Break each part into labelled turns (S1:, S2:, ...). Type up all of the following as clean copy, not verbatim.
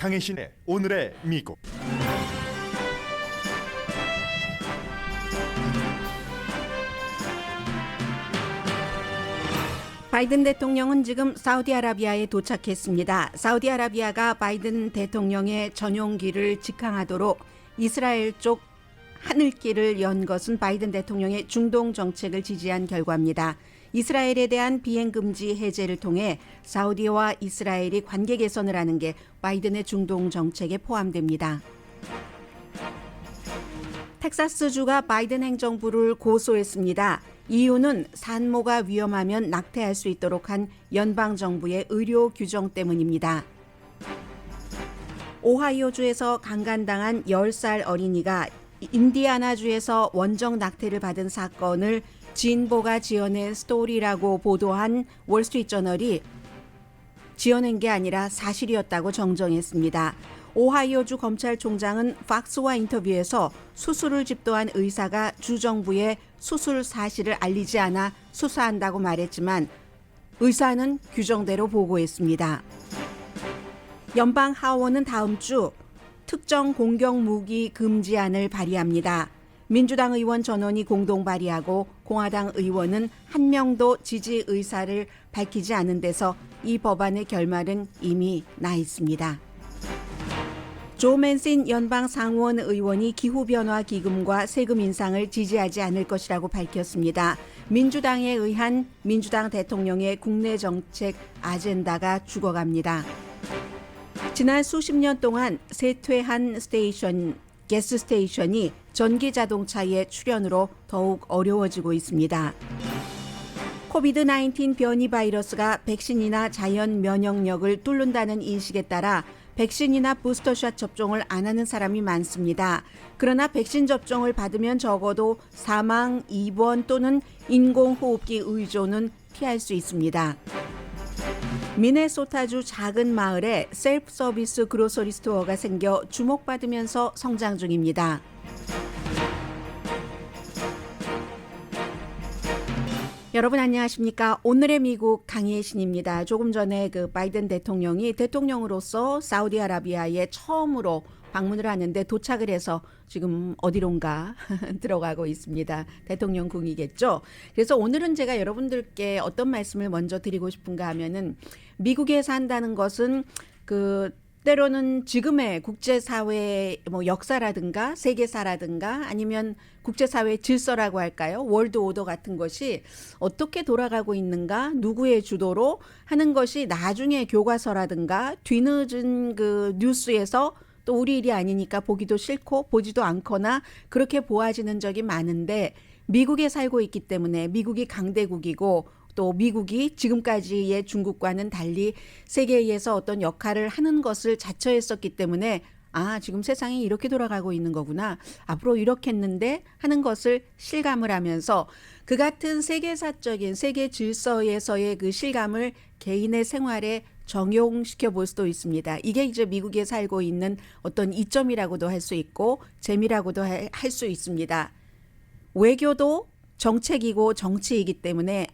S1: 강혜신의 오늘의 미국.
S2: 바이든 대통령은 지금 사우디아라비아에 도착했습니다. 사우디아라비아가 바이든 대통령의 전용기를 직항하도록 이스라엘 쪽 하늘길을 연 것은 바이든 대통령의 중동 정책을 지지한 결과입니다. 이스라엘에 대한 비행금지 해제를 통해 사우디와 이스라엘이 관계 개선을 하는 게 바이든의 중동 정책에 포함됩니다. 텍사스주가 바이든 행정부를 고소했습니다. 이유는 산모가 위험하면 낙태할 수 있도록 한 연방정부의 의료 규정 때문입니다. 오하이오주에서 강간당한 10살 어린이가 인디아나주에서 원정 낙태를 받은 사건을 진보가 지어낸 스토리라고 보도한 월스트리트저널이 지어낸 게 아니라 사실이었다고 정정했습니다. 오하이오주 검찰총장은 팍스와 인터뷰에서 수술을 집도한 의사가 주정부에 수술 사실을 알리지 않아 수사한다고 말했지만 의사는 규정대로 보고했습니다. 연방 하원은 다음 주 특정 공격 무기 금지안을 발의합니다. 민주당 의원 전원이 공동 발의하고 공화당 의원은 한 명도 지지 의사를 밝히지 않은 데서 이 법안의 결말은 이미 나 있습니다. 조 맨신 연방 상원 의원이 기후변화 기금과 세금 인상을 지지하지 않을 것이라고 밝혔습니다. 민주당에 의한 민주당 대통령의 국내 정책 아젠다가 죽어갑니다. 지난 수십 년 동안 쇠퇴한 가스 스테이션이 전기 자동차의 출현으로 더욱 어려워지고 있습니다. 코비드-19 변이 바이러스가 백신이나 자연 면역력을 뚫는다는 인식에 따라 백신이나 부스터샷 접종을 안 하는 사람이 많습니다. 그러나 백신 접종을 받으면 적어도 사망, 입원 또는 인공호흡기 의존은 피할 수 있습니다. 미네소타주 작은 마을에 셀프 서비스 그로서리 스토어가 생겨 주목받으면서 성장 중입니다. 여러분 안녕하십니까? 오늘의 미국 강혜신입니다. 조금 전에 바이든 대통령이 대통령으로서 사우디아라비아에 처음으로 방문을 하는데 도착을 해서 지금 어디론가 들어가고 있습니다. 대통령궁이겠죠. 그래서 오늘은 제가 여러분들께 어떤 말씀을 먼저 드리고 싶은가 하면은 미국에 산다는 것은 때로는 지금의 국제사회의 역사라든가 세계사라든가 아니면 국제사회 질서라고 할까요? 월드 오더 같은 것이 어떻게 돌아가고 있는가, 누구의 주도로 하는 것이 나중에 교과서라든가 뒤늦은 뉴스에서 또 우리 일이 아니니까 보기도 싫고 보지도 않거나 그렇게 보아지는 적이 많은데 미국에 살고 있기 때문에 미국이 강대국이고 또 미국이 지금까지의 중국과는 달리 세계에서 어떤 역할을 하는 것을 자처했었기 때문에 지금 세상이 이렇게 돌아가고 있는 거구나. 앞으로 이렇게 했는데 하는 것을 실감을 하면서 그 같은 세계사적인 세계 질서에서의 그 실감을 개인의 생활에 적용시켜 볼 수도 있습니다. 이게 이제 미국에 살고 있는 어떤 이점이라고도 할 수 있고 재미라고도 할 수 있습니다. 외교도 정책이고 정치이기 때문에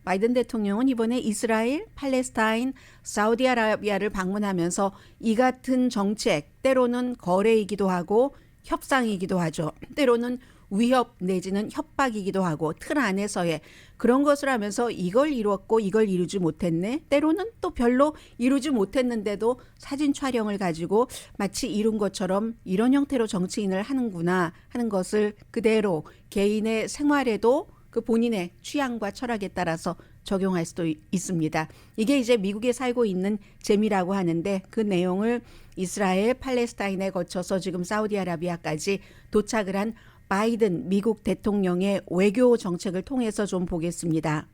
S2: 바이든 대통령은 이번에 이스라엘, 팔레스타인, 사우디아라비아를 방문하면서 이 같은 정책, 때로는 거래이기도 하고 협상이기도 하죠. 때로는 위협 내지는 협박이기도 하고 틀 안에서의 그런 것을 하면서 이걸 이루었고 이걸 이루지 못했네. 때로는 또 별로 이루지 못했는데도 사진 촬영을 가지고 마치 이룬 것처럼 이런 형태로 정치인을 하는구나 하는 것을 그대로 개인의 생활에도 본인의 취향과 철학에 따라서 적용할 수도 있습니다. 이게 이제 미국에 살고 있는 재미라고 하는데 그 내용을 이스라엘, 팔레스타인에 거쳐서 지금 사우디아라비아까지 도착을 한 바이든 미국 대통령의 외교 정책을 통해서 좀 보겠습니다.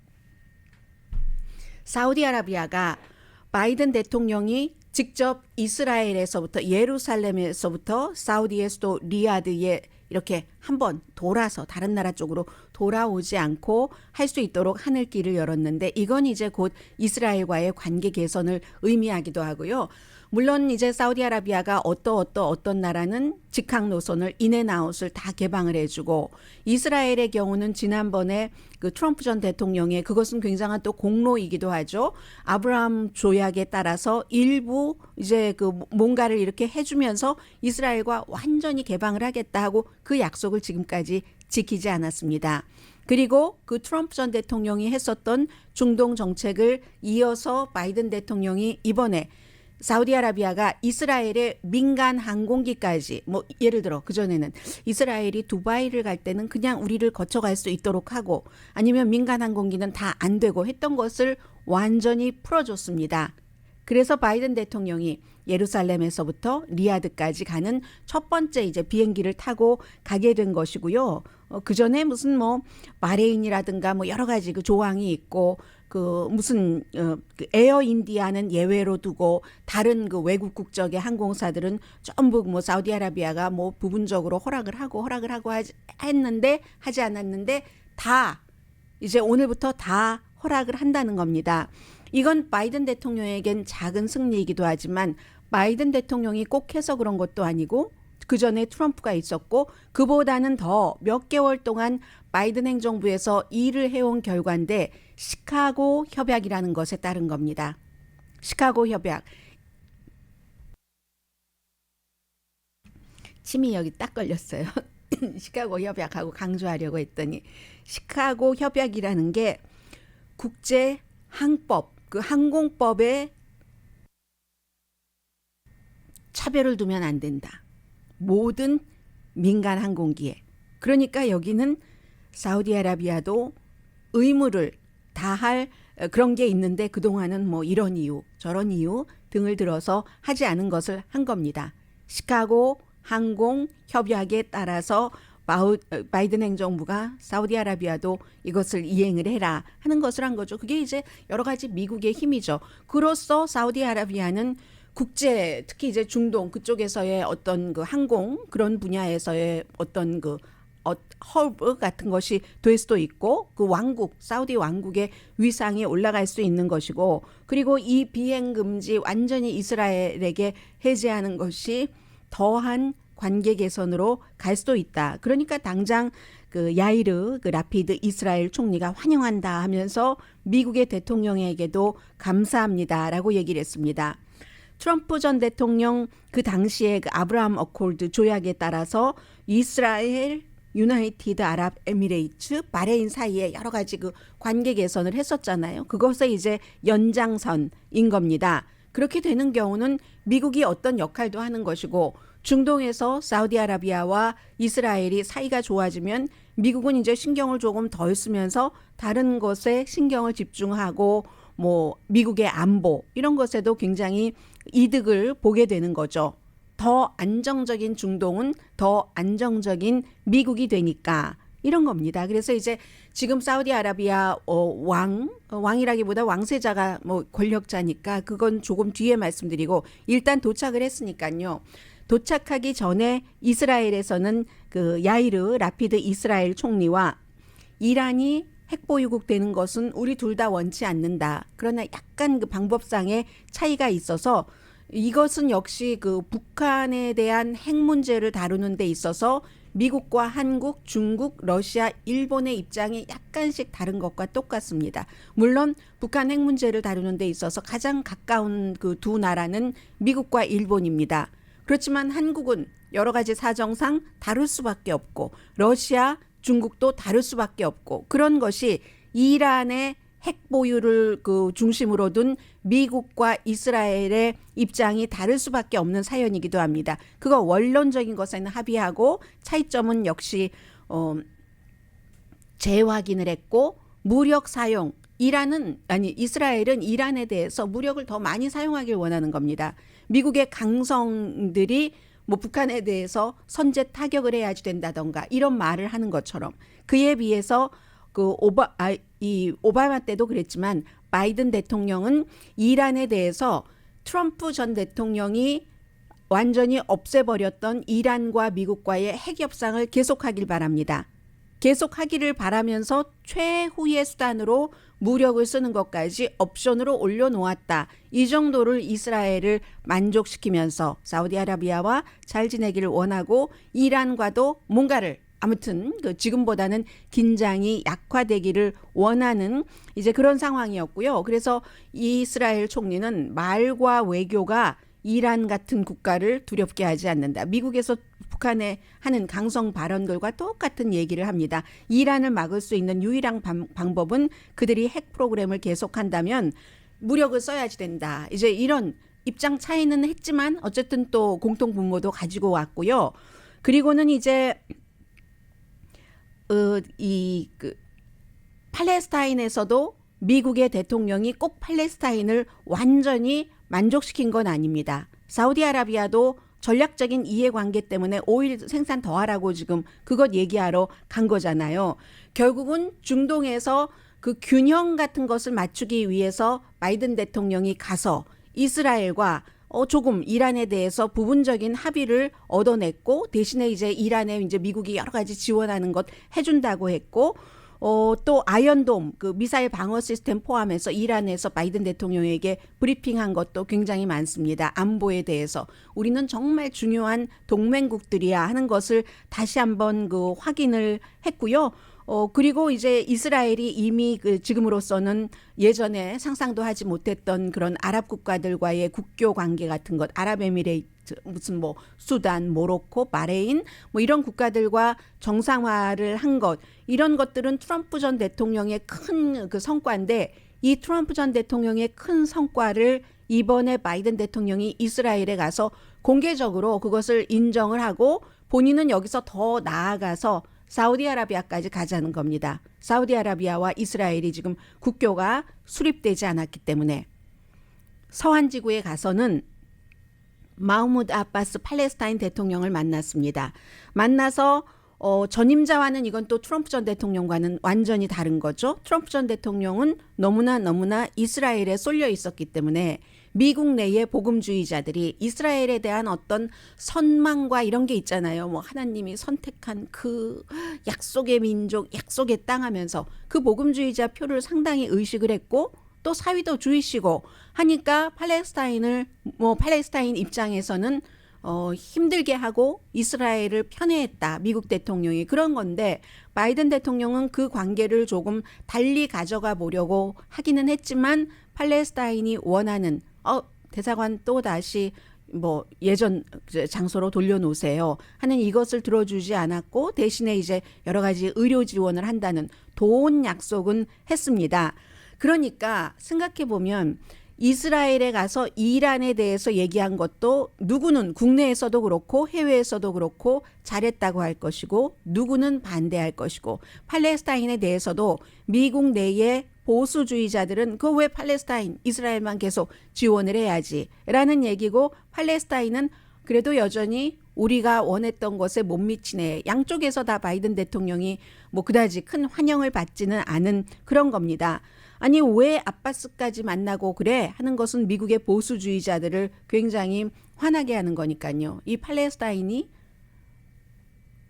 S2: 사우디아라비아가 바이든 대통령이 직접 이스라엘에서부터 예루살렘에서부터 사우디의 수도 리야드에 이렇게 한번 돌아서 다른 나라 쪽으로 돌아오지 않고 할 수 있도록 하늘길을 열었는데 이건 이제 곧 이스라엘과의 관계 개선을 의미하기도 하고요. 물론 이제 사우디아라비아가 어떤 나라는 직항 노선을 인앤아웃을 다 개방을 해주고 이스라엘의 경우는 지난번에 그 트럼프 전 대통령의 그것은 굉장한 또 공로이기도 하죠. 아브라함 조약에 따라서 일부 이제 그 뭔가를 이렇게 해주면서 이스라엘과 완전히 개방을 하겠다 하고 그 약속을 지금까지 지키지 않았습니다. 그리고 그 트럼프 전 대통령이 했었던 중동 정책을 이어서 바이든 대통령이 이번에 사우디아라비아가 이스라엘의 민간 항공기까지 뭐 예를 들어 그전에는 이스라엘이 두바이를 갈 때는 그냥 우리를 거쳐갈 수 있도록 하고 아니면 민간 항공기는 다 안 되고 했던 것을 완전히 풀어줬습니다. 그래서 바이든 대통령이 예루살렘에서부터 리야드까지 가는 첫 번째 이제 비행기를 타고 가게 된 것이고요. 그 전에 무슨 뭐 바레인이라든가 뭐 여러 가지 그 조항이 있고 그 무슨 그 에어 인디아는 예외로 두고 다른 그 외국 국적의 항공사들은 전부 뭐 사우디아라비아가 뭐 부분적으로 허락을 하고 했는데 하지 않았는데 다 이제 오늘부터 다 허락을 한다는 겁니다. 이건 바이든 대통령에겐 작은 승리이기도 하지만 바이든 대통령이 꼭 해서 그런 것도 아니고 그 전에 트럼프가 있었고 그보다는 더 몇 개월 동안 바이든 행정부에서 일을 해온 결과인데 시카고 협약이라는 것에 따른 겁니다. 시카고 협약. 침이 여기 딱 걸렸어요. 시카고 협약하고 강조하려고 했더니 시카고 협약이라는 게 국제 항법, 그 항공법에 차별을 두면 안 된다. 모든 민간 항공기에. 그러니까 여기는 사우디아라비아도 의무를 다할 그런 게 있는데 그동안은 뭐 이런 이유 저런 이유 등을 들어서 하지 않은 것을 한 겁니다. 시카고 항공 협약에 따라서 바이든 행정부가 사우디아라비아도 이것을 이행을 해라 하는 것을 한 거죠. 그게 이제 여러 가지 미국의 힘이죠. 그로써 사우디아라비아는 국제 특히 이제 중동 그쪽에서의 어떤 그 항공 그런 분야에서의 어떤 그 허브 같은 것이 될 수도 있고 그 왕국 사우디 왕국의 위상이 올라갈 수 있는 것이고 그리고 이 비행 금지 완전히 이스라엘에게 해제하는 것이 더한 관계 개선으로 갈 수도 있다. 그러니까 당장 그 야이르 그 라피드 이스라엘 총리가 환영한다 하면서 미국의 대통령에게도 감사합니다라고 얘기를 했습니다. 트럼프 전 대통령 그 당시에 그 아브라함 어콜드 조약에 따라서 이스라엘, 유나이티드 아랍 에미레이트, 바레인 사이에 여러 가지 그 관계 개선을 했었잖아요. 그것의 이제 연장선인 겁니다. 그렇게 되는 경우는 미국이 어떤 역할도 하는 것이고 중동에서 사우디아라비아와 이스라엘이 사이가 좋아지면 미국은 이제 신경을 조금 덜 쓰면서 다른 것에 신경을 집중하고 뭐 미국의 안보 이런 것에도 굉장히 이득을 보게 되는 거죠. 더 안정적인 중동은 더 안정적인 미국이 되니까 이런 겁니다. 그래서 이제 지금 사우디아라비아 왕이라기보다 왕세자가 뭐 권력자니까 그건 조금 뒤에 말씀드리고 일단 도착을 했으니까요. 도착하기 전에 이스라엘에서는 그 야이르 라피드 이스라엘 총리와 이란이 핵보유국 되는 것은 우리 둘 다 원치 않는다. 그러나 약간 그 방법상의 차이가 있어서 이것은 역시 그 북한에 대한 핵 문제를 다루는 데 있어서 미국과 한국, 중국, 러시아, 일본의 입장이 약간씩 다른 것과 똑같습니다. 물론 북한 핵 문제를 다루는 데 있어서 가장 가까운 그 두 나라는 미국과 일본입니다. 그렇지만 한국은 여러 가지 사정상 다룰 수밖에 없고 러시아, 중국도 다룰 수밖에 없고 그런 것이 이란의 핵 보유를 그 중심으로 둔 미국과 이스라엘의 입장이 다를 수밖에 없는 사연이기도 합니다. 그거 원론적인 것에는 합의하고 차이점은 역시 재확인을 했고 무력 사용 이스라엘은 이란에 대해서 무력을 더 많이 사용하길 원하는 겁니다. 미국의 강성들이 뭐 북한에 대해서 선제 타격을 해야지 된다던가 이런 말을 하는 것처럼 그에 비해서 그 오바마 때도 그랬지만 바이든 대통령은 이란에 대해서 트럼프 전 대통령이 완전히 없애버렸던 이란과 미국과의 핵 협상을 계속하길 바랍니다. 계속하기를 바라면서 최후의 수단으로 무력을 쓰는 것까지 옵션으로 올려놓았다. 이 정도를 이스라엘을 만족시키면서 사우디아라비아와 잘 지내기를 원하고 이란과도 뭔가를 아무튼 지금보다는 긴장이 약화되기를 원하는 이제 그런 상황이었고요. 그래서 이스라엘 총리는 말과 외교가 이란 같은 국가를 두렵게 하지 않는다. 미국에서 북한에 하는 강성 발언들과 똑같은 얘기를 합니다. 이란을 막을 수 있는 유일한 방법은 그들이 핵 프로그램을 계속한다면 무력을 써야지 된다. 이제 이런 입장 차이는 했지만 어쨌든 또 공통 분모도 가지고 왔고요. 그리고는 이제 팔레스타인에서도 미국의 대통령이 꼭 팔레스타인을 완전히 만족시킨 건 아닙니다. 사우디아라비아도 전략적인 이해관계 때문에 오일 생산 더 하라고 지금 그것 얘기하러 간 거잖아요. 결국은 중동에서 그 균형 같은 것을 맞추기 위해서 바이든 대통령이 가서 이스라엘과 조금 이란에 대해서 부분적인 합의를 얻어냈고 대신에 이제 이란에 이제 미국이 여러 가지 지원하는 것 해준다고 했고 또 아이언돔 그 미사일 방어 시스템 포함해서 이란에서 바이든 대통령에게 브리핑한 것도 굉장히 많습니다. 안보에 대해서 우리는 정말 중요한 동맹국들이야 하는 것을 다시 한번 그 확인을 했고요. 그리고 이제 이스라엘이 이미 지금으로서는 예전에 상상도 하지 못했던 그런 아랍 국가들과의 국교 관계 같은 것, 아랍에미레이트, 무슨 뭐 수단, 모로코, 바레인 뭐 이런 국가들과 정상화를 한 것, 이런 것들은 트럼프 전 대통령의 큰 그 성과인데 이 트럼프 전 대통령의 큰 성과를 이번에 바이든 대통령이 이스라엘에 가서 공개적으로 그것을 인정을 하고 본인은 여기서 더 나아가서 사우디아라비아까지 가자는 겁니다. 사우디아라비아와 이스라엘이 지금 국교가 수립되지 않았기 때문에 서한 지구에 가서는 마흐무드 아바스 팔레스타인 대통령을 만났습니다. 만나서 전임자와는 이건 또 트럼프 전 대통령과는 완전히 다른 거죠. 트럼프 전 대통령은 너무나 이스라엘에 쏠려 있었기 때문에 미국 내의 복음주의자들이 이스라엘에 대한 어떤 선망과 이런 게 있잖아요. 뭐 하나님이 선택한 그 약속의 민족, 약속의 땅 하면서 그 복음주의자 표를 상당히 의식을 했고 또 사위도 주이시고 하니까 팔레스타인 입장에서는 힘들게 하고 이스라엘을 편애했다. 미국 대통령이 그런 건데 바이든 대통령은 그 관계를 조금 달리 가져가 보려고 하기는 했지만 팔레스타인이 원하는 대사관 또 다시 뭐 예전 장소로 돌려놓으세요 하는 이것을 들어주지 않았고 대신에 이제 여러 가지 의료 지원을 한다는 돈 약속은 했습니다. 그러니까 생각해 보면 이스라엘에 가서 이란에 대해서 얘기한 것도 누구는 국내에서도 그렇고 해외에서도 그렇고 잘했다고 할 것이고 누구는 반대할 것이고 팔레스타인에 대해서도 미국 내의 보수주의자들은 그 왜 팔레스타인 이스라엘만 계속 지원을 해야지 라는 얘기고 팔레스타인은 그래도 여전히 우리가 원했던 것에 못 미치네. 양쪽에서 다 바이든 대통령이 뭐 그다지 큰 환영을 받지는 않은 그런 겁니다. 아니 왜 아바스까지 만나고 그래 하는 것은 미국의 보수주의자들을 굉장히 화나게 하는 거니까요. 이 팔레스타인이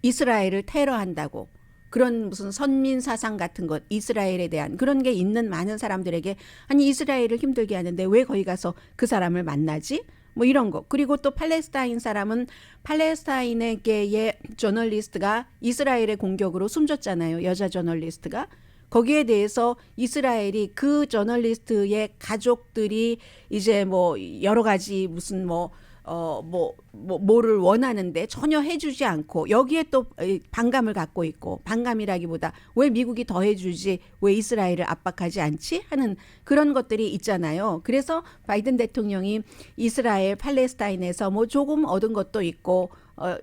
S2: 이스라엘을 테러한다고 그런 무슨 선민 사상 같은 것 이스라엘에 대한 그런 게 있는 많은 사람들에게 아니 이스라엘을 힘들게 하는데 왜 거기 가서 그 사람을 만나지? 뭐 이런 거. 그리고 또 팔레스타인 사람은 팔레스타인에게의 저널리스트가 이스라엘의 공격으로 숨졌잖아요. 여자 저널리스트가. 거기에 대해서 이스라엘이 그 저널리스트의 가족들이 이제 뭐 여러 가지 무슨 뭐를 원하는데 전혀 해주지 않고 여기에 또 반감을 갖고 있고 반감이라기보다 왜 미국이 더 해주지 왜 이스라엘을 압박하지 않지 하는 그런 것들이 있잖아요. 그래서 바이든 대통령이 이스라엘 팔레스타인에서 뭐 조금 얻은 것도 있고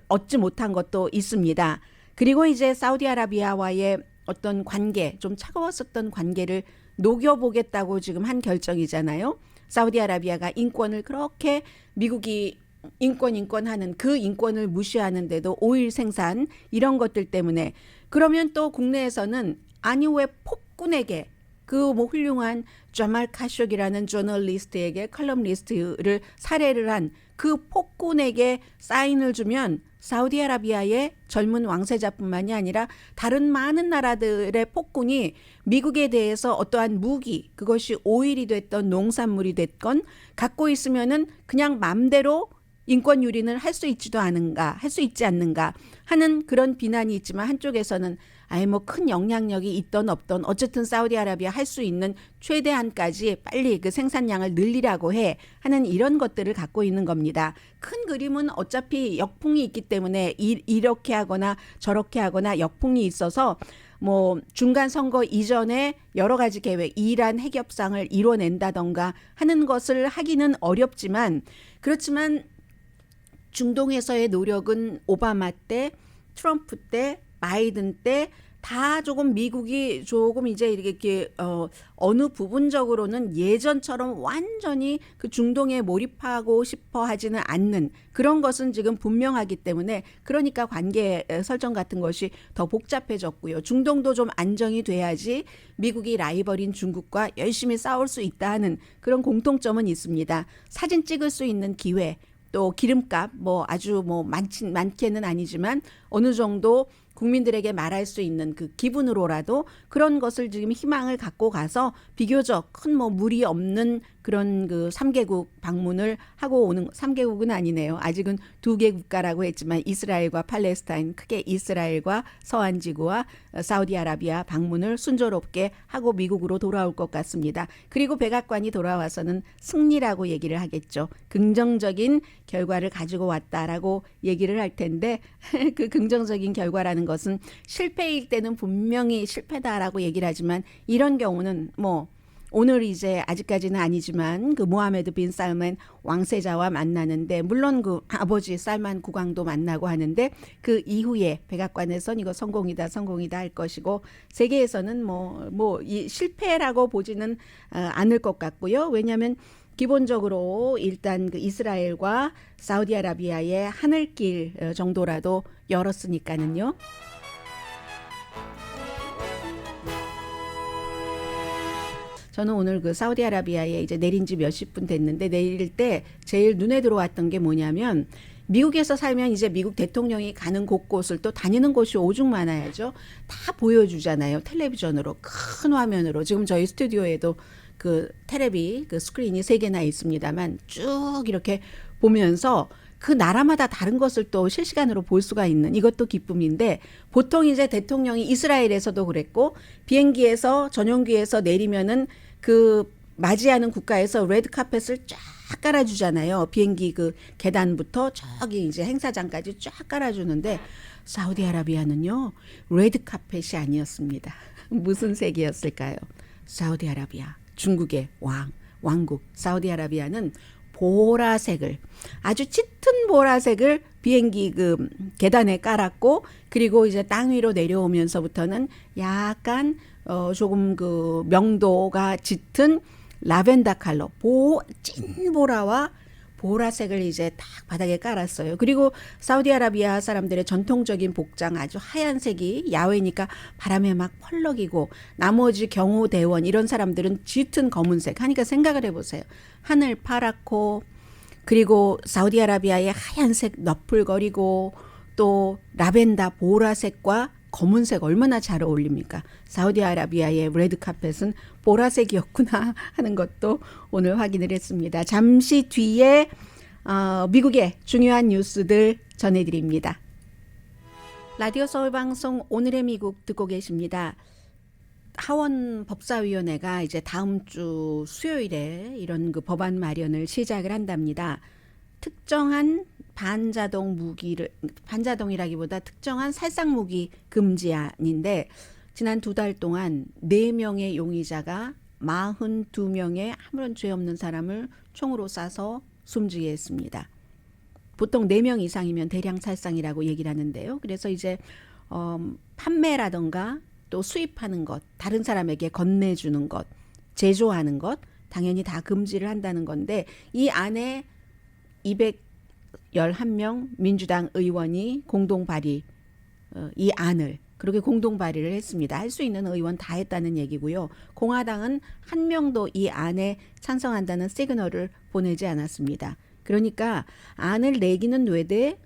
S2: 얻지 못한 것도 있습니다. 그리고 이제 사우디아라비아와의 어떤 관계 좀 차가웠었던 관계를 녹여보겠다고 지금 한 결정이잖아요. 사우디아라비아가 인권을 그렇게 미국이 인권 하는 그 인권을 무시하는데도 오일 생산 이런 것들 때문에 그러면 또 국내에서는 아니 왜 폭군에게 그 뭐 훌륭한 자말 카쇼기라는 저널리스트에게 컬럼리스트를 살해를 한 그 폭군에게 사인을 주면 사우디아라비아의 젊은 왕세자뿐만이 아니라 다른 많은 나라들의 폭군이 미국에 대해서 어떠한 무기, 그것이 오일이 됐던 농산물이 됐건 갖고 있으면은 그냥 맘대로 인권 유린을 할 수 있지도 않은가, 할 수 있지 않는가 하는 그런 비난이 있지만, 한쪽에서는 아예 뭐 큰 영향력이 있던 없던 어쨌든 사우디아라비아 할 수 있는 최대한까지 빨리 그 생산량을 늘리라고 해 하는 이런 것들을 갖고 있는 겁니다. 큰 그림은 어차피 역풍이 있기 때문에 이렇게 하거나 저렇게 하거나 역풍이 있어서 뭐 중간 선거 이전에 여러 가지 계획, 이란 핵 협상을 이뤄낸다던가 하는 것을 하기는 어렵지만, 그렇지만 중동에서의 노력은 오바마 때, 트럼프 때, 바이든 때 다 조금 미국이 조금 이제 이렇게 어느 부분적으로는 예전처럼 완전히 그 중동에 몰입하고 싶어 하지는 않는 그런 것은 지금 분명하기 때문에, 그러니까 관계 설정 같은 것이 더 복잡해졌고요. 중동도 좀 안정이 돼야지 미국이 라이벌인 중국과 열심히 싸울 수 있다 하는 그런 공통점은 있습니다. 사진 찍을 수 있는 기회, 또 기름값 뭐 아주 뭐 많게는 아니지만 어느 정도 국민들에게 말할 수 있는 그 기분으로라도 그런 것을 지금 희망을 갖고 가서 비교적 큰 뭐 무리 없는 그런 그 3개국 방문을 하고 오는, 3개국은 아니네요. 아직은 2개 국가라고 했지만 이스라엘과 팔레스타인, 크게 이스라엘과 서한 지구와 사우디아라비아 방문을 순조롭게 하고 미국으로 돌아올 것 같습니다. 그리고 백악관이 돌아와서는 승리라고 얘기를 하겠죠. 긍정적인 결과를 가지고 왔다라고 얘기를 할 텐데 그 긍정적인 결과라는 것은 실패일 때는 분명히 실패다라고 얘기를 하지만, 이런 경우는 뭐 오늘 이제 아직까지는 아니지만 그 모하메드 빈 살만 왕세자와 만나는데, 물론 그 아버지 살만 국왕도 만나고 하는데, 그 이후에 백악관에선 이거 성공이다 할 것이고, 세계에서는 이 실패라고 보지는 않을 것 같고요. 왜냐하면 기본적으로 일단 그 이스라엘과 사우디아라비아의 하늘길 정도라도 열었으니까는요. 저는 오늘 그 사우디아라비아에 이제 내린 지 몇십 분 됐는데, 내릴 때 제일 눈에 들어왔던 게 뭐냐면, 미국에서 살면 이제 미국 대통령이 가는 곳곳을 또 다니는 곳이 오죽 많아야죠. 다 보여주잖아요. 텔레비전으로, 큰 화면으로. 지금 저희 스튜디오에도 그 테레비 그 스크린이 3개나 있습니다만 쭉 이렇게 보면서 그 나라마다 다른 것을 또 실시간으로 볼 수가 있는, 이것도 기쁨인데, 보통 이제 대통령이 이스라엘에서도 그랬고 비행기에서 전용기에서 내리면은 그 맞이하는 국가에서 레드 카펫을 쫙 깔아주잖아요. 비행기 그 계단부터 저기 이제 행사장까지 쫙 깔아주는데, 사우디아라비아는요 레드 카펫이 아니었습니다. 무슨 색이었을까요? 사우디아라비아, 중국의 왕국 사우디아라비아는 보라색을, 아주 짙은 보라색을 비행기 그 계단에 깔았고, 그리고 이제 땅 위로 내려오면서부터는 약간 조금 그 명도가 짙은 라벤더 컬러, 찐 보라와 보라색을 이제 딱 바닥에 깔았어요. 그리고 사우디아라비아 사람들의 전통적인 복장, 아주 하얀색이 야외니까 바람에 막 펄럭이고, 나머지 경호대원 이런 사람들은 짙은 검은색 하니까 생각을 해보세요. 하늘 파랗고, 그리고 사우디아라비아의 하얀색 너풀거리고, 또 라벤더 보라색과 검은색 얼마나 잘 어울립니까? 사우디아라비아의 레드 카펫은 보라색이었구나 하는 것도 오늘 확인을 했습니다. 잠시 뒤에 미국의 중요한 뉴스들 전해드립니다. 라디오 서울방송 오늘의 미국 듣고 계십니다. 하원 법사위원회가 이제 다음 주 수요일에 이런 그 법안 마련을 시작을 한답니다. 특정한 반자동 무기를, 반자동이라기보다 특정한 살상 무기 금지안인데, 지난 2달 동안 4명의 용의자가 42명의 아무런 죄 없는 사람을 총으로 쏴서 숨지게 했습니다. 보통 4명 이상이면 대량 살상이라고 얘기를 하는데요. 그래서 이제 판매라던가 또 수입하는 것, 다른 사람에게 건네주는 것, 제조하는 것 당연히 다 금지를 한다는 건데, 이 안에 211명 민주당 의원이 공동 발의, 이 안을 그렇게 공동 발의를 했습니다. 할 수 있는 의원 다 했다는 얘기고요. 공화당은 한 명도 이 안에 찬성한다는 시그널을 보내지 않았습니다. 그러니까 안을 내기는 뇌대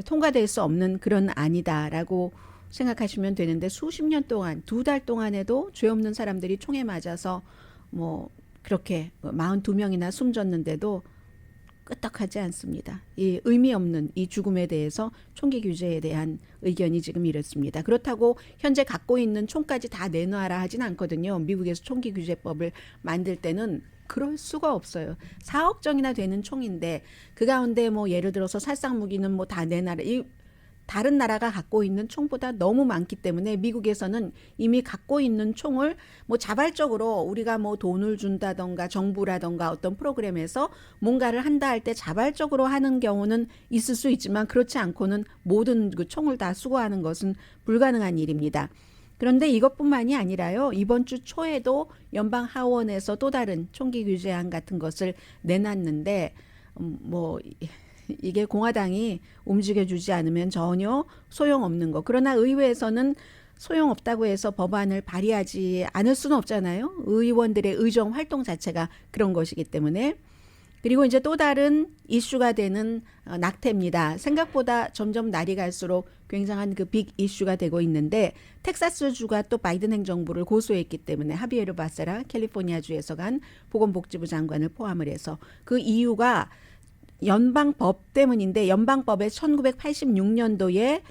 S2: 통과될 수 없는 그런 안이다라고 생각하시면 되는데 수십 년 동안 2달 동안에도 죄 없는 사람들이 총에 맞아서 뭐 그렇게 42명이나 숨졌는데도 끄떡하지 않습니다. 이 의미 없는 이 죽음에 대해서 총기 규제에 대한 의견이 지금 이렇습니다. 그렇다고 현재 갖고 있는 총까지 다 내놔라 하진 않거든요. 미국에서 총기 규제법을 만들 때는 그럴 수가 없어요. 4억 정이나 되는 총인데 그 가운데 뭐 예를 들어서 살상 무기는 뭐 다 내놔라. 이 다른 나라가 갖고 있는 총보다 너무 많기 때문에 미국에서는 이미 갖고 있는 총을 뭐 자발적으로 우리가 뭐 돈을 준다던가 정부라던가 어떤 프로그램에서 뭔가를 한다 할 때 자발적으로 하는 경우는 있을 수 있지만 그렇지 않고는 모든 그 총을 다 수거하는 것은 불가능한 일입니다. 그런데 이것뿐만이 아니라요. 이번 주 초에도 연방 하원에서 또 다른 총기 규제안 같은 것을 내놨는데 뭐 이게 공화당이 움직여주지 않으면 전혀 소용없는 거. 그러나 의회에서는 소용없다고 해서 법안을 발의하지 않을 수는 없잖아요. 의원들의 의정 활동 자체가 그런 것이기 때문에. 그리고 이제 또 다른 이슈가 되는 낙태입니다. 생각보다 점점 날이 갈수록 굉장한 그 빅 이슈가 되고 있는데 텍사스주가 또 바이든 행정부를 고소했기 때문에 하비에르 바세라 캘리포니아주에서 간 보건복지부 장관을 포함을 해서 그 이유가 연방법 때문인데 연방법의 1986년도에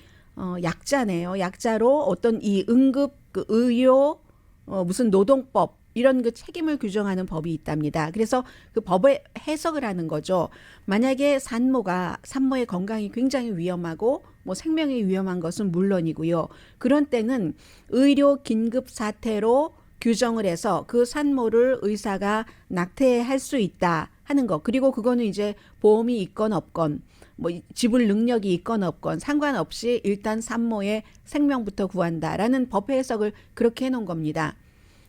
S2: 약자네요. 약자로 어떤 이 응급 그 의료 무슨 노동법 이런 그 책임을 규정하는 법이 있답니다. 그래서 그 법의 해석을 하는 거죠. 만약에 산모의 건강이 굉장히 위험하고 뭐 생명이 위험한 것은 물론이고요. 그런 때는 의료 긴급 사태로 규정을 해서 그 산모를 의사가 낙태할 수 있다 하는 거. 그리고 그거는 이제 보험이 있건 없건 뭐 지불 능력이 있건 없건 상관없이 일단 산모의 생명부터 구한다라는 법 해석을 그렇게 해놓은 겁니다.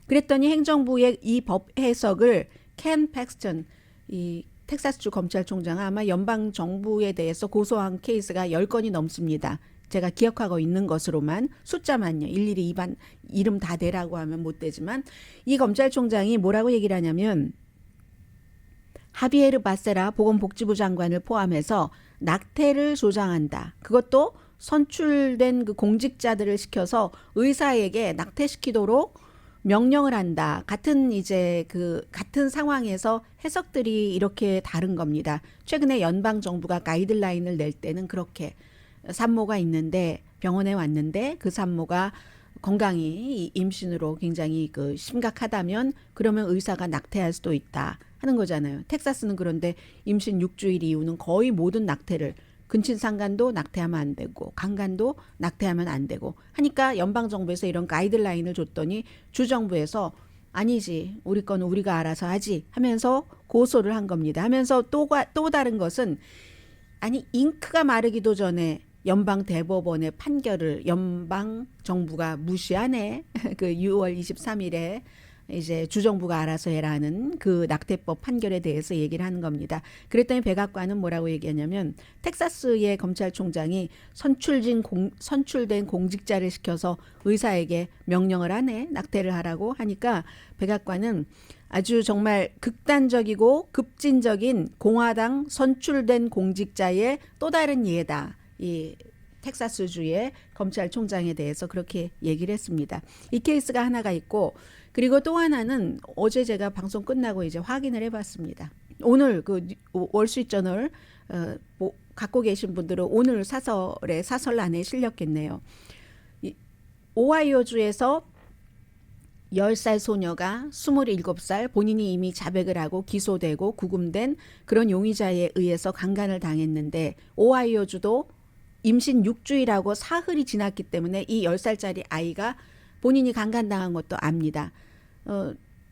S2: 그랬더니 행정부의 이 법 해석을 켄 팩스턴 이 텍사스주 검찰총장은 아마 연방 정부에 대해서 고소한 케이스가 10건이 넘습니다. 제가 기억하고 있는 것으로만 숫자만요. 일일이 이름 다 대라고 하면 못 되지만 이 검찰총장이 뭐라고 얘기를 하냐면 하비에르 바세라 보건복지부 장관을 포함해서 낙태를 조장한다. 그것도 선출된 그 공직자들을 시켜서 의사에게 낙태시키도록 명령을 한다. 같은 상황에서 해석들이 이렇게 다른 겁니다. 최근에 연방 정부가 가이드라인을 낼 때는 그렇게 산모가 있는데 병원에 왔는데 그 산모가 건강이 임신으로 굉장히 그 심각하다면 그러면 의사가 낙태할 수도 있다 하는 거잖아요. 텍사스는 그런데 임신 6주일 이후는 거의 모든 낙태를 근친상간도 낙태하면 안 되고 강간도 낙태하면 안 되고 하니까 연방정부에서 이런 가이드라인을 줬더니 주정부에서 아니지 우리 거는 우리가 알아서 하지 하면서 고소를 한 겁니다. 하면서 또 다른 것은 아니 잉크가 마르기도 전에 연방 대법원의 판결을 연방 정부가 무시하네. 그 6월 23일에 이제 주정부가 알아서 해라는 그 낙태법 판결에 대해서 얘기를 하는 겁니다. 그랬더니 백악관은 뭐라고 얘기하냐면 텍사스의 검찰총장이 선출된 공직자를 시켜서 의사에게 명령을 하네. 낙태를 하라고 하니까 백악관은 아주 정말 극단적이고 급진적인 공화당 선출된 공직자의 또 다른 예다. 이 텍사스주의 검찰총장에 대해서 그렇게 얘기를 했습니다. 이 케이스가 하나가 있고 그리고 또 하나는 어제 제가 방송 끝나고 이제 확인을 해봤습니다. 오늘 그 월스트리트저널 갖고 계신 분들은 오늘 사설란에 실렸겠네요. 오하이오주에서 10살 소녀가 27살 본인이 이미 자백을 하고 기소되고 구금된 그런 용의자에 의해서 강간을 당했는데 오하이오주도 임신 6주일하고 사흘이 지났기 때문에 이 10살짜리 아이가 본인이 강간당한 것도 압니다.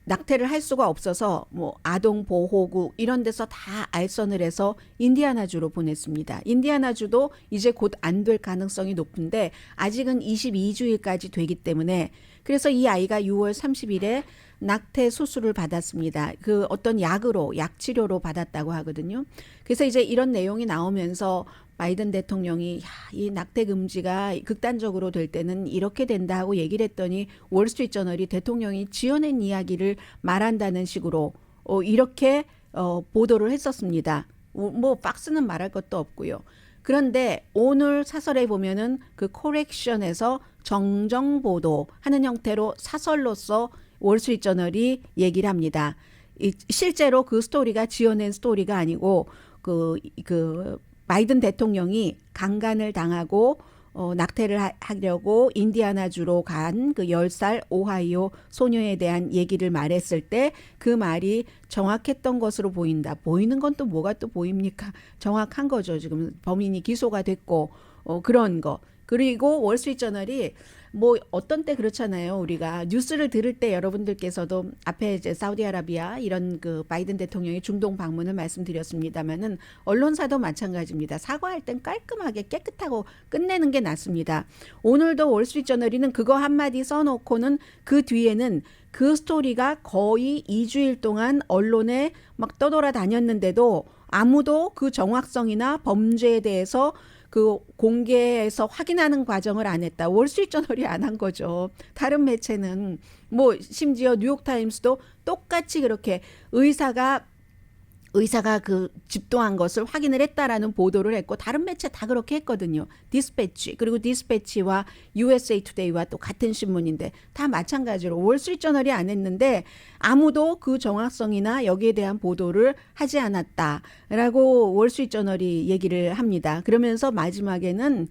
S2: 낙태를 할 수가 없어서 뭐 아동보호구 이런 데서 다 알선을 해서 인디아나주로 보냈습니다. 인디아나주도 이제 곧 안 될 가능성이 높은데 아직은 22주일까지 되기 때문에 그래서 이 아이가 6월 30일에 낙태 수술을 받았습니다. 그 어떤 약치료로 받았다고 하거든요. 그래서 이제 이런 내용이 나오면서 바이든 대통령이 이 낙태 금지가 극단적으로 될 때는 이렇게 된다 하고 얘기를 했더니 월스트리트저널이 대통령이 지어낸 이야기를 말한다는 식으로 이렇게 보도를 했었습니다. 뭐 박스는 말할 것도 없고요. 그런데 오늘 사설에 보면은 그 코렉션에서 정정 보도하는 형태로 사설로서 월스트리트저널이 얘기를 합니다. 실제로 그 스토리가 지어낸 스토리가 아니고 그 바이든 대통령이 강간을 당하고 낙태를 하려고 인디아나주로 간 그 10살 오하이오 소녀에 대한 얘기를 말했을 때 그 말이 정확했던 것으로 보인다. 보이는 건 또 뭐가 또 보입니까? 정확한 거죠. 지금 범인이 기소가 됐고 그런 거. 그리고 월스트리트저널이 뭐 어떤 때 그렇잖아요. 우리가 뉴스를 들을 때 여러분들께서도 앞에 이제 사우디아라비아 이런 그 바이든 대통령의 중동 방문을 말씀드렸습니다만은 언론사도 마찬가지입니다. 사과할 땐 깔끔하게 깨끗하고 끝내는 게 낫습니다. 오늘도 월스트리트저널이는 그거 한마디 써놓고는 그 뒤에는 그 스토리가 거의 2주일 동안 언론에 막 떠돌아다녔는데도 아무도 그 정확성이나 범죄에 대해서 그 공개해서 확인하는 과정을 안 했다. 월스트리트저널이 안 한 거죠. 다른 매체는 뭐 심지어 뉴욕타임스도 똑같이 그렇게 의사가 그 집도한 것을 확인을 했다라는 보도를 했고 다른 매체 다 그렇게 했거든요. 디스패치 그리고 디스패치와 USA 투데이와 또 같은 신문인데 다 마찬가지로 월스트리트저널이 안 했는데 아무도 그 정확성이나 여기에 대한 보도를 하지 않았다라고 월스트리트저널이 얘기를 합니다. 그러면서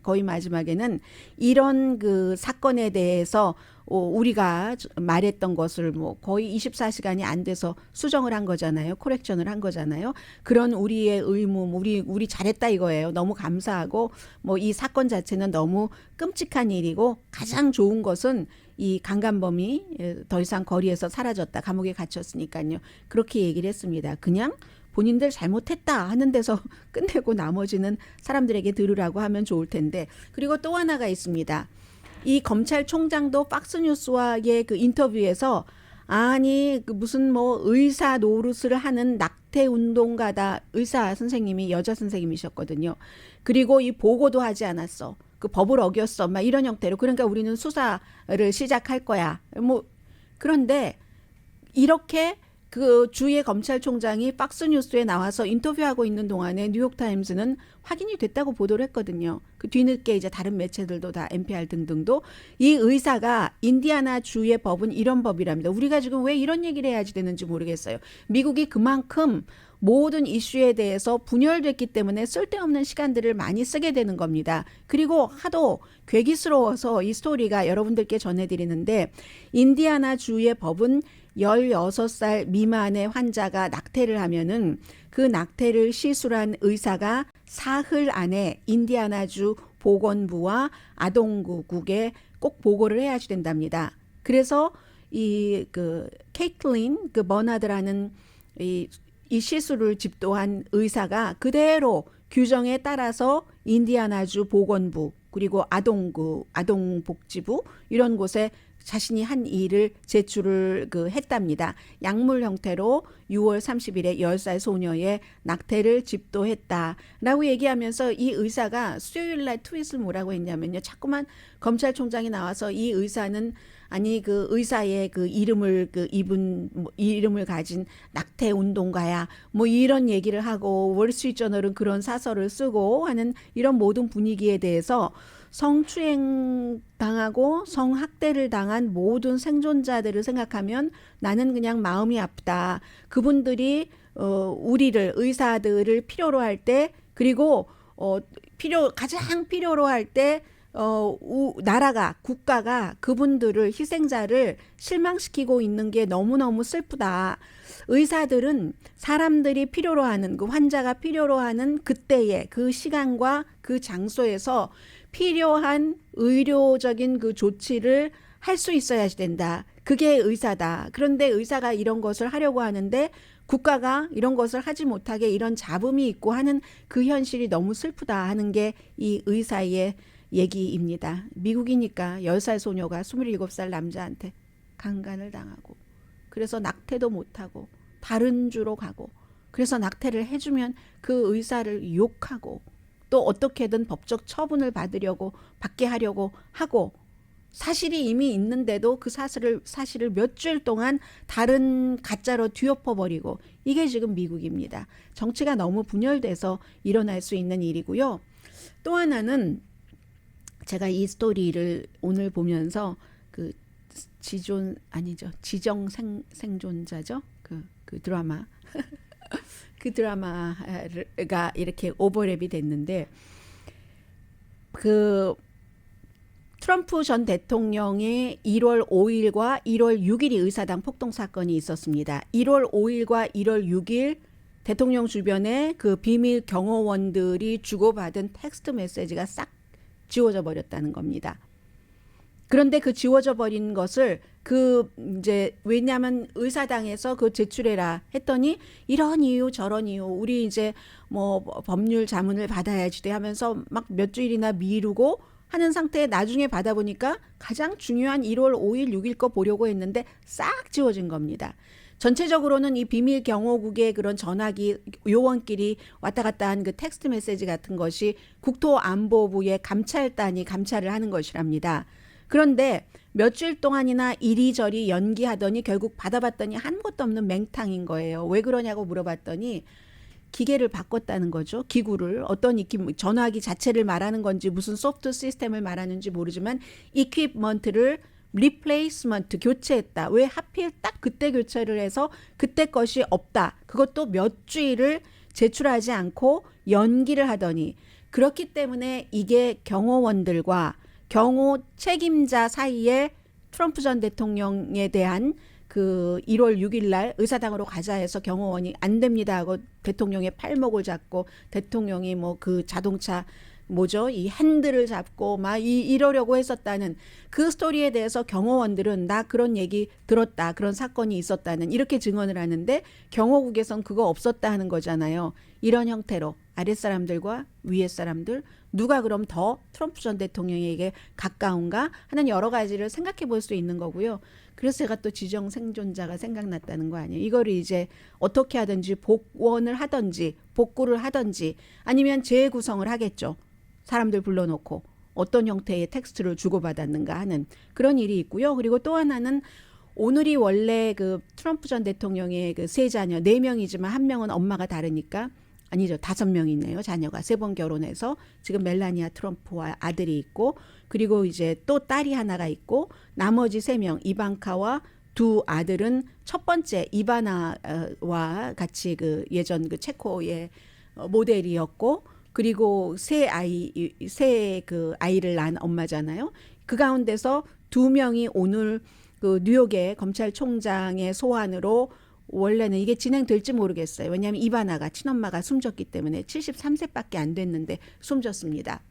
S2: 거의 마지막에는 이런 그 사건에 대해서 우리가 말했던 것을 뭐 거의 24시간이 안 돼서 수정을 한 거잖아요. 코렉션을 한 거잖아요. 그런 우리의 의무, 우리 잘했다 이거예요. 너무 감사하고 뭐 이 사건 자체는 너무 끔찍한 일이고 가장 좋은 것은 이 강간범이 더 이상 거리에서 사라졌다. 감옥에 갇혔으니까요. 그렇게 얘기를 했습니다. 그냥 본인들 잘못했다 하는 데서 끝내고 나머지는 사람들에게 들으라고 하면 좋을 텐데. 그리고 또 하나가 있습니다. 이 검찰총장도 박스뉴스와의 그 인터뷰에서 아니 그 무슨 뭐 의사 노릇을 하는 낙태 운동가다. 의사 선생님이 여자 선생님이셨거든요. 그리고 이 보고도 하지 않았어. 그 법을 어겼어. 막 이런 형태로. 그러니까 우리는 수사를 시작할 거야. 뭐 그런데 이렇게 그 주의 검찰총장이 박스뉴스에 나와서 인터뷰하고 있는 동안에 뉴욕타임스는 확인이 됐다고 보도를 했거든요. 그 뒤늦게 이제 다른 매체들도 다 NPR 등등도 이 의사가 인디아나 주의 법은 이런 법이랍니다. 우리가 지금 왜 이런 얘기를 해야지 되는지 모르겠어요. 미국이 그만큼 모든 이슈에 대해서 분열됐기 때문에 쓸데없는 시간들을 많이 쓰게 되는 겁니다. 그리고 하도 괴기스러워서 이 스토리가 여러분들께 전해드리는데 인디아나 주의 법은 16살 미만의 환자가 낙태를 하면은 그 낙태를 시술한 의사가 사흘 안에 인디아나주 보건부와 아동국에 꼭 보고를 해야지 된답니다. 그래서 이 그 케이틀린 그 버나드라는 이 시술을 집도한 의사가 그대로 규정에 따라서 인디아나주 보건부 그리고 아동복지부 이런 곳에 자신이 한 일을 제출을 했답니다. 약물 형태로 6월 30일에 10살 소녀의 낙태를 집도했다라고 얘기하면서 이 의사가 수요일 날 트윗을 뭐라고 했냐면요. 자꾸만 검찰총장이 나와서 이 의사는 아니 그 의사의 그 이름을 이름을 가진 낙태 운동가야 뭐 이런 얘기를 하고 월스트리트저널은 그런 사설을 쓰고 하는 이런 모든 분위기에 대해서 성추행 당하고 성학대를 당한 모든 생존자들을 생각하면 나는 그냥 마음이 아프다. 그분들이 우리를 의사들을 필요로 할 때 그리고 가장 필요로 할 때 나라가 국가가 그분들을 희생자를 실망시키고 있는 게 너무너무 슬프다. 의사들은 사람들이 필요로 하는 그 환자가 필요로 하는 그때의 그 시간과 그 장소에서 필요한 의료적인 그 조치를 할 수 있어야 된다. 그게 의사다. 그런데 의사가 이런 것을 하려고 하는데 국가가 이런 것을 하지 못하게 이런 잡음이 있고 하는 그 현실이 너무 슬프다 하는 게 이 의사의 얘기입니다. 미국이니까 10살 소녀가 27살 남자한테 강간을 당하고 그래서 낙태도 못하고 다른 주로 가고 그래서 낙태를 해주면 그 의사를 욕하고 또 어떻게든 법적 처분을 받게 하려고 하고 사실이 이미 있는데도 그 사실을 몇 주일 동안 다른 가짜로 뒤엎어버리고 이게 지금 미국입니다. 정치가 너무 분열돼서 일어날 수 있는 일이고요. 또 하나는 제가 이 스토리를 오늘 보면서 그 지정 생존자죠. 그 드라마 그 드라마가 이렇게 오버랩이 됐는데 그 트럼프 전 대통령의 1월 5일과 1월 6일이 의사당 폭동 사건이 있었습니다. 1월 5일과 1월 6일 대통령 주변에 그 비밀 경호원들이 주고받은 텍스트 메시지가 싹 지워져 버렸다는 겁니다. 그런데 그 지워져 버린 것을 왜냐하면 의사당에서 그 제출해라 했더니 이런 이유 저런 이유 우리 이제 뭐 법률 자문을 받아야지 돼 하면서 막 몇 주일이나 미루고 하는 상태에 나중에 받아보니까 가장 중요한 1월 5일 6일 거 보려고 했는데 싹 지워진 겁니다. 전체적으로는 이 비밀 경호국의 그런 전화기 요원끼리 왔다 갔다 한 그 텍스트 메시지 같은 것이 국토안보부의 감찰단이 감찰을 하는 것이랍니다. 그런데 몇 주일 동안이나 이리저리 연기하더니 결국 받아봤더니 아무것도 없는 맹탕인 거예요. 왜 그러냐고 물어봤더니 기계를 바꿨다는 거죠. 기구를 어떤 전화기 자체를 말하는 건지 무슨 소프트 시스템을 말하는지 모르지만 이퀴먼트를 리플레이스먼트 교체했다. 왜 하필 딱 그때 교체를 해서 그때 것이 없다. 그것도 몇 주일을 제출하지 않고 연기를 하더니 그렇기 때문에 이게 경호원들과 경호 책임자 사이에 트럼프 전 대통령에 대한 그 1월 6일 날 의사당으로 가자 해서 경호원이 안 됩니다 하고 대통령의 팔목을 잡고 대통령이 뭐 그 자동차 이 핸들을 잡고 막 이러려고 했었다는 그 스토리에 대해서 경호원들은 나 그런 얘기 들었다. 그런 사건이 있었다는 이렇게 증언을 하는데 경호국에선 그거 없었다 하는 거잖아요. 이런 형태로 아랫사람들과 위에 사람들 누가 그럼 더 트럼프 전 대통령에게 가까운가 하는 여러 가지를 생각해 볼 수 있는 거고요. 그래서 제가 또 지정 생존자가 생각났다는 거 아니에요. 이거를 이제 어떻게 하든지 복원을 하든지 복구를 하든지 아니면 재구성을 하겠죠. 사람들 불러놓고 어떤 형태의 텍스트를 주고받았는가 하는 그런 일이 있고요. 그리고 또 하나는 오늘이 원래 그 트럼프 전 대통령의 그 세 자녀 4명이지만 한 명은 엄마가 다르니까 아니죠. 5명이네요. 자녀가 3번 결혼해서 지금 멜라니아 트럼프와 아들이 있고 그리고 이제 또 딸이 하나가 있고 나머지 3명 이방카와 2 아들은 첫 번째 이바나와 같이 그 예전 그 체코의 모델이었고 그리고 세 아이를 낳은 엄마잖아요. 그 가운데서 2명이 오늘 그 뉴욕의 검찰총장의 소환으로 원래는 이게 진행될지 모르겠어요. 왜냐하면 이바나가 친엄마가 숨졌기 때문에 73세밖에 안 됐는데 숨졌습니다.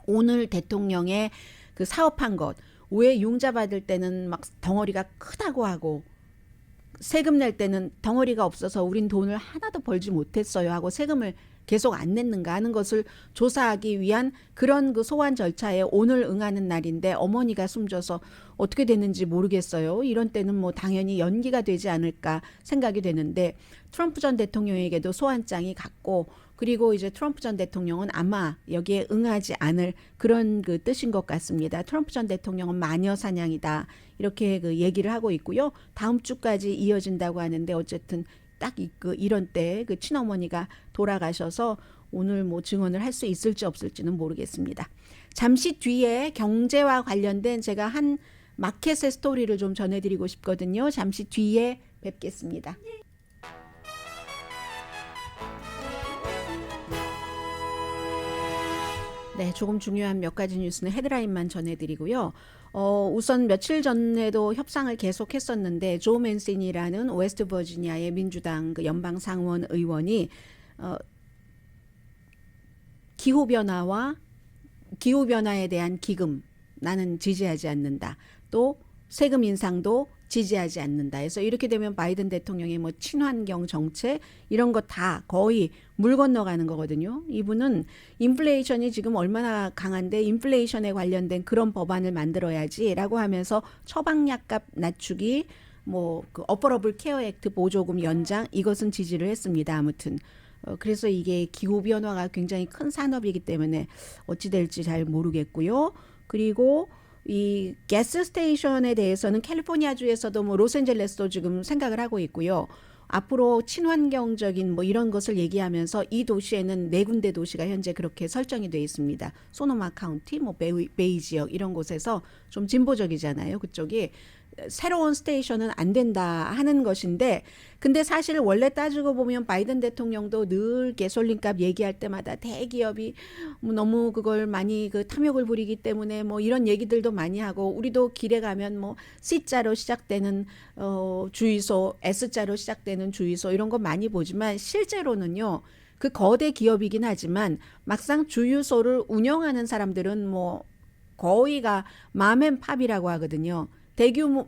S2: 오늘 대통령의 그 사업한 것, 왜 융자 받을 때는 막 덩어리가 크다고 하고 세금 낼 때는 덩어리가 없어서 우린 돈을 하나도 벌지 못했어요 하고 세금을 계속 안 냈는가 하는 것을 조사하기 위한 그런 그 소환 절차에 오늘 응하는 날인데 어머니가 숨져서 어떻게 됐는지 모르겠어요. 이런 때는 뭐 당연히 연기가 되지 않을까 생각이 되는데 트럼프 전 대통령에게도 소환장이 갔고 그리고 이제 트럼프 전 대통령은 아마 여기에 응하지 않을 그런 그 뜻인 것 같습니다. 트럼프 전 대통령은 마녀 사냥이다 이렇게 그 얘기를 하고 있고요. 다음 주까지 이어진다고 하는데 어쨌든 딱 이런 때 그 친어머니가 돌아가셔서 오늘 뭐 증언을 할 수 있을지 없을지는 모르겠습니다. 잠시 뒤에 경제와 관련된 제가 한 마켓의 스토리를 좀 전해드리고 싶거든요. 잠시 뒤에 뵙겠습니다. 네, 조금 중요한 몇 가지 뉴스는 헤드라인만 전해드리고요. 우선 며칠 전에도 협상을 계속했었는데 조 맨신이라는 웨스트 버지니아의 민주당 그 연방 상원 의원이 기후변화에 대한 기금 나는 지지하지 않는다. 또 세금 인상도 지지하지 않는다. 그래서 이렇게 되면 바이든 대통령의 뭐 친환경 정책 이런 거 다 거의 물 건너가는 거거든요. 이분은 인플레이션이 지금 얼마나 강한데 인플레이션에 관련된 그런 법안을 만들어야지라고 하면서 처방약값 낮추기 뭐 그 어퍼러블 케어 액트 보조금 연장 이것은 지지를 했습니다. 아무튼 그래서 이게 기후 변화가 굉장히 큰 산업이기 때문에 어찌 될지 잘 모르겠고요. 그리고 이 가스 스테이션에 대해서는 캘리포니아주에서도 뭐 로스앤젤레스도 지금 생각을 하고 있고요. 앞으로 친환경적인 뭐 이런 것을 얘기하면서 이 도시에는 4군데 도시가 현재 그렇게 설정이 되어 있습니다. 소노마 카운티, 뭐 베이 지역 이런 곳에서 좀 진보적이잖아요. 그쪽이 새로운 스테이션은 안 된다 하는 것인데, 근데 사실 원래 따지고 보면 바이든 대통령도 늘 가솔린값 얘기할 때마다 대기업이 뭐 너무 그걸 많이 그 탐욕을 부리기 때문에 뭐 이런 얘기들도 많이 하고, 우리도 길에 가면 뭐 C자로 시작되는 주유소, S자로 시작되는 주유소 이런 거 많이 보지만 실제로는요. 그 거대 기업이긴 하지만 막상 주유소를 운영하는 사람들은 뭐 거의가 맘앤팝이라고 하거든요. 대규모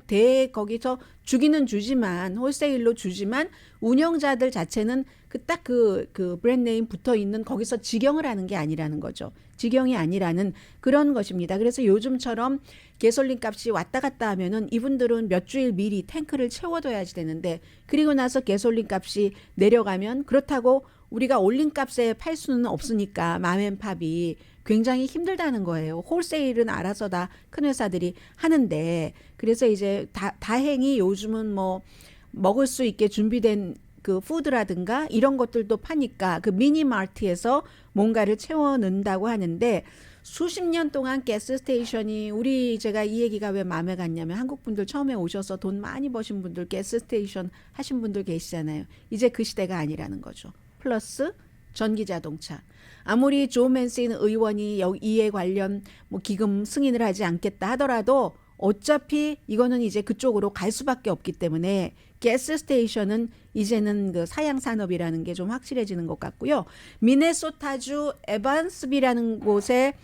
S2: 거기서 주기는 주지만 홀세일로 주지만 운영자들 자체는 그 브랜드네임 붙어 있는 거기서 직영을 하는 게 아니라는 거죠. 직영이 아니라는 그런 것입니다. 그래서 요즘처럼 가솔린 값이 왔다 갔다 하면은 이분들은 몇 주일 미리 탱크를 채워둬야지 되는데, 그리고 나서 가솔린 값이 내려가면 그렇다고 우리가 올린 값에 팔 수는 없으니까 맘앤팝이 굉장히 힘들다는 거예요. 홀세일은 알아서 다 큰 회사들이 하는데, 그래서 이제 다행히 요즘은 뭐 먹을 수 있게 준비된 그 푸드라든가 이런 것들도 파니까 그 미니마트에서 뭔가를 채워 넣는다고 하는데, 수십 년 동안 가스 스테이션이 제가 이 얘기가 왜 마음에 갔냐면, 한국 분들 처음에 오셔서 돈 많이 버신 분들 가스 스테이션 하신 분들 계시잖아요. 이제 그 시대가 아니라는 거죠. 플러스 전기 자동차. 아무리 조 맨신 의원이 이에 관련 뭐 기금 승인을 하지 않겠다 하더라도 어차피 이거는 이제 그쪽으로 갈 수밖에 없기 때문에 가스 스테이션은 이제는 그 사양 산업이라는 게 좀 확실해지는 것 같고요. 미네소타주 에반스비라는 곳에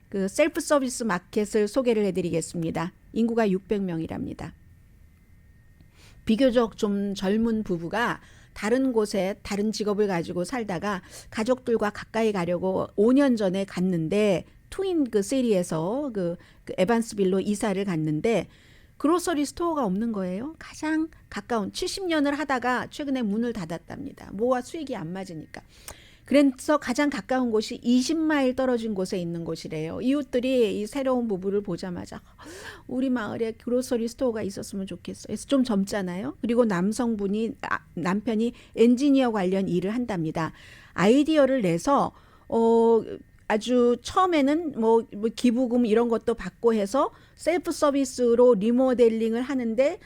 S2: 그 셀프 서비스 마켓을 소개를 해드리겠습니다. 인구가 600명이랍니다. 비교적 좀 젊은 부부가 다른 곳에 다른 직업을 가지고 살다가 가족들과 가까이 가려고 5년 전에 갔는데, 트윈 그 시리에서 그 에반스빌로 이사를 갔는데 그로서리 스토어가 없는 거예요. 가장 가까운 70년을 하다가 최근에 문을 닫았답니다. 뭐와 수익이 안 맞으니까. 그래서 가장 가까운 곳이 20마일 떨어진 곳에 있는 곳이래요. 이웃들이 이 새로운 부부를 보자마자 우리 마을에 그로서리 스토어가 있었으면 좋겠어. 그래서 좀 젊잖아요. 그리고 남편이 엔지니어 관련 일을 한답니다. 아이디어를 내서 아주 처음에는 뭐 기부금 이런 것도 받고 해서 셀프 서비스로 리모델링을 하는데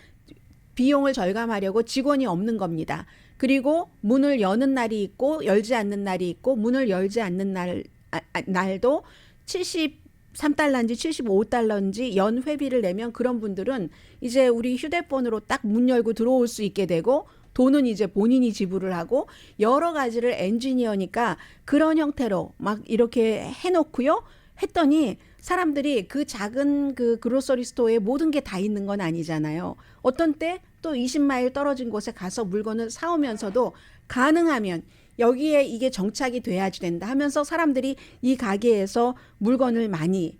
S2: 비용을 절감하려고 직원이 없는 겁니다. 그리고 문을 여는 날이 있고 열지 않는 날이 있고, 문을 열지 않는 날도 73달러인지 75달러인지 연 회비를 내면 그런 분들은 이제 우리 휴대폰으로 딱 문 열고 들어올 수 있게 되고, 돈은 이제 본인이 지불을 하고, 여러 가지를 엔지니어니까 그런 형태로 막 이렇게 해놓고요. 했더니 사람들이 그 작은 그 그로서리 스토어에 모든 게 다 있는 건 아니잖아요. 어떤 때 또 20마일 떨어진 곳에 가서 물건을 사오면서도 가능하면 여기에 이게 정착이 돼야지 된다 하면서 사람들이 이 가게에서 물건을 많이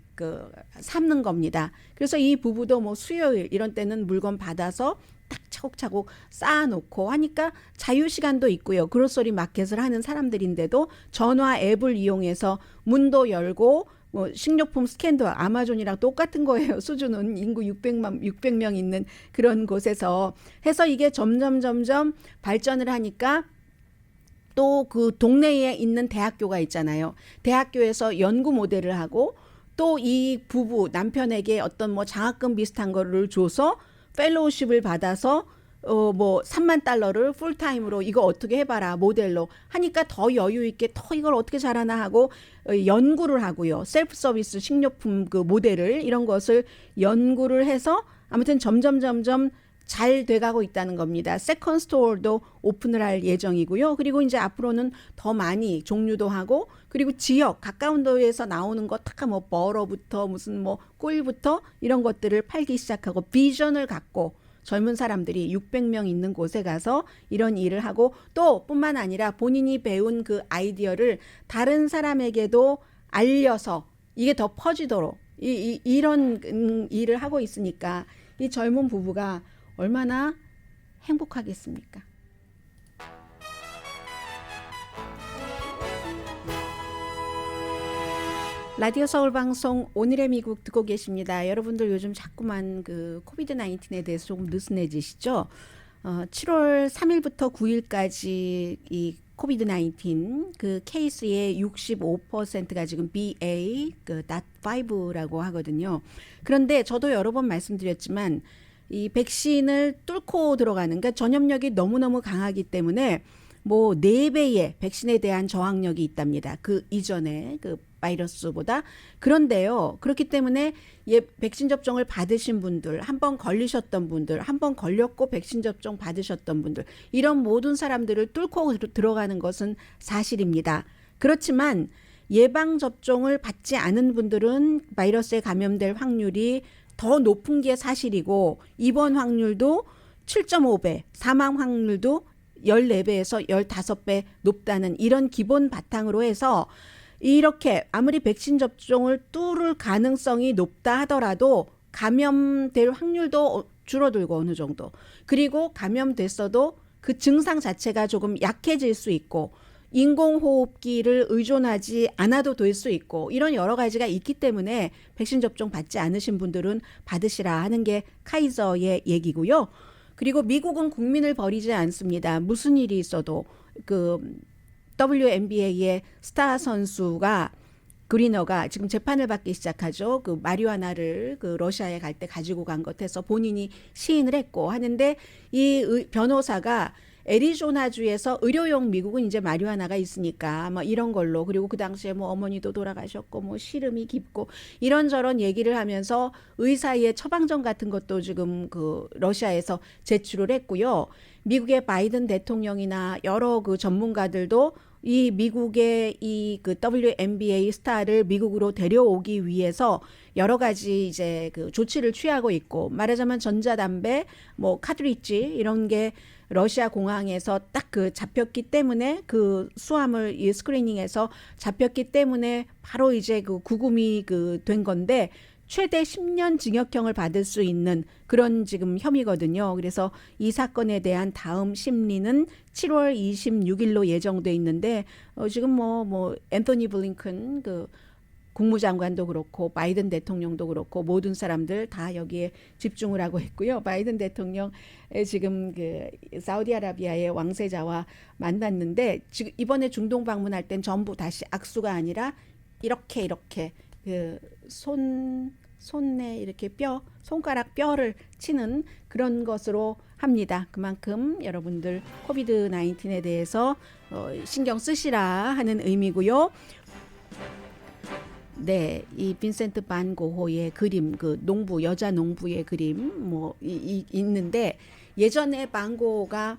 S2: 삼는 겁니다. 그래서 이 부부도 뭐 수요일 이런 때는 물건 받아서 딱 차곡차곡 쌓아놓고 하니까 자유시간도 있고요. 그로서리 마켓을 하는 사람들인데도 전화 앱을 이용해서 문도 열고 뭐 식료품 스캔도 아마존이랑 똑같은 거예요. 수준은 인구 600명 있는 그런 곳에서 해서 이게 점점 발전을 하니까 또 그 동네에 있는 대학교가 있잖아요. 대학교에서 연구 모델을 하고 또 이 부부 남편에게 어떤 뭐 장학금 비슷한 거를 줘서 펠로우십을 받아서 뭐 3만 달러를 풀타임으로 이거 어떻게 해봐라 모델로 하니까 더 여유 있게 더 이걸 어떻게 잘하나 하고 연구를 하고요. 셀프 서비스 식료품 그 모델을 이런 것을 연구를 해서 아무튼 점점 잘 돼가고 있다는 겁니다. 세컨 스토어도 오픈을 할 예정이고요. 그리고 이제 앞으로는 더 많이 종류도 하고, 그리고 지역 가까운 도에서 나오는 거 다 뭐 버러부터 무슨 뭐 꿀부터 이런 것들을 팔기 시작하고, 비전을 갖고 젊은 사람들이 600명 있는 곳에 가서 이런 일을 하고, 또 뿐만 아니라 본인이 배운 그 아이디어를 다른 사람에게도 알려서 이게 더 퍼지도록 이런 일을 하고 있으니까 이 젊은 부부가 얼마나 행복하겠습니까? 라디오 서울 방송 오늘의 미국 듣고 계십니다. 여러분들 요즘 자꾸만 그 코비드 19에 대해서 조금 느슨해지시죠? 7월 3일부터 9일까지 이 코비드 19 그 케이스의 65%가 지금 BA 그 .5라고 하거든요. 그런데 저도 여러 번 말씀드렸지만 이 백신을 뚫고 들어가는 그러니까 전염력이 너무너무 강하기 때문에 뭐 4배의 백신에 대한 저항력이 있답니다. 그 이전에 그 바이러스보다. 그런데요. 그렇기 때문에 백신 접종을 받으신 분들, 한 번 걸리셨던 분들, 한 번 걸렸고 백신 접종 받으셨던 분들, 이런 모든 사람들을 뚫고 들어가는 것은 사실입니다. 그렇지만 예방 접종을 받지 않은 분들은 바이러스에 감염될 확률이 더 높은 게 사실이고 입원 확률도 7.5배, 사망 확률도 14배에서 15배 높다는 이런 기본 바탕으로 해서 이렇게 아무리 백신 접종을 뚫을 가능성이 높다 하더라도 감염될 확률도 줄어들고 어느 정도. 그리고 감염됐어도 그 증상 자체가 조금 약해질 수 있고 인공호흡기를 의존하지 않아도 될 수 있고 이런 여러 가지가 있기 때문에 백신 접종 받지 않으신 분들은 받으시라 하는 게 카이저의 얘기고요. 그리고 미국은 국민을 버리지 않습니다. 무슨 일이 있어도 그 WNBA의 스타 선수가 그리너가 지금 재판을 받기 시작하죠. 그 마리화나를 그 러시아에 갈 때 가지고 간 것에서 본인이 시인을 했고 하는데 이 변호사가 애리조나주에서 의료용 미국은 이제 마리화나가 있으니까 뭐 이런 걸로 그리고 그 당시에 뭐 어머니도 돌아가셨고 뭐 시름이 깊고 이런저런 얘기를 하면서 의사의 처방전 같은 것도 지금 그 러시아에서 제출을 했고요. 미국의 바이든 대통령이나 여러 그 전문가들도 이 미국의 이 그 WNBA 스타를 미국으로 데려오기 위해서 여러 가지 이제 그 조치를 취하고 있고 말하자면 전자담배, 뭐 카트리지 이런 게 러시아 공항에서 딱 그 잡혔기 때문에 그 수함을 이 스크리닝해서 잡혔기 때문에 바로 이제 그 구금이 그 된 건데 최대 10년 징역형을 받을 수 있는 그런 지금 혐의거든요. 그래서 이 사건에 대한 다음 심리는 7월 26일로 예정돼 있는데 지금 뭐 앤토니 블링컨 그 국무장관도 그렇고 바이든 대통령도 그렇고 모든 사람들 다 여기에 집중을 하고 있고요. 바이든 대통령 지금 그 사우디아라비아의 왕세자와 만났는데 지금 이번에 중동 방문할 땐 전부 다시 악수가 아니라 이렇게 그 손에 이렇게 손가락 뼈를 치는 그런 것으로 합니다. 그만큼 여러분들 코비드 19에 대해서 신경 쓰시라 하는 의미고요. 네, 이 빈센트 반 고호의 그림, 그 농부 여자 농부의 그림 뭐 있는데 예전에 반 고호가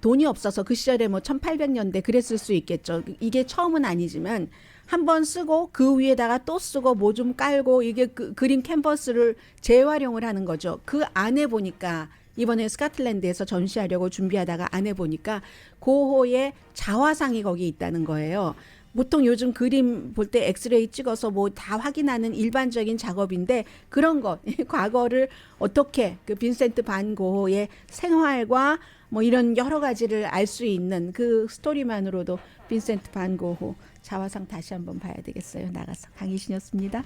S2: 돈이 없어서 그 시절에 뭐 1800년대 그랬을 수 있겠죠. 이게 처음은 아니지만 한 번 쓰고 그 위에다가 또 쓰고 뭐 좀 깔고 이게 그 그림 캔버스를 재활용을 하는 거죠. 그 안에 보니까 이번에 스코틀랜드에서 전시하려고 준비하다가 안에 보니까 고호의 자화상이 거기 있다는 거예요. 보통 요즘 그림 볼 때 엑스레이 찍어서 뭐 다 확인하는 일반적인 작업인데 그런 것 과거를 어떻게 그 빈센트 반 고호의 생활과 뭐 이런 여러 가지를 알 수 있는 그 스토리만으로도 빈센트 반 고호 자화상 다시 한번 봐야 되겠어요. 나가서 강희신이었습니다.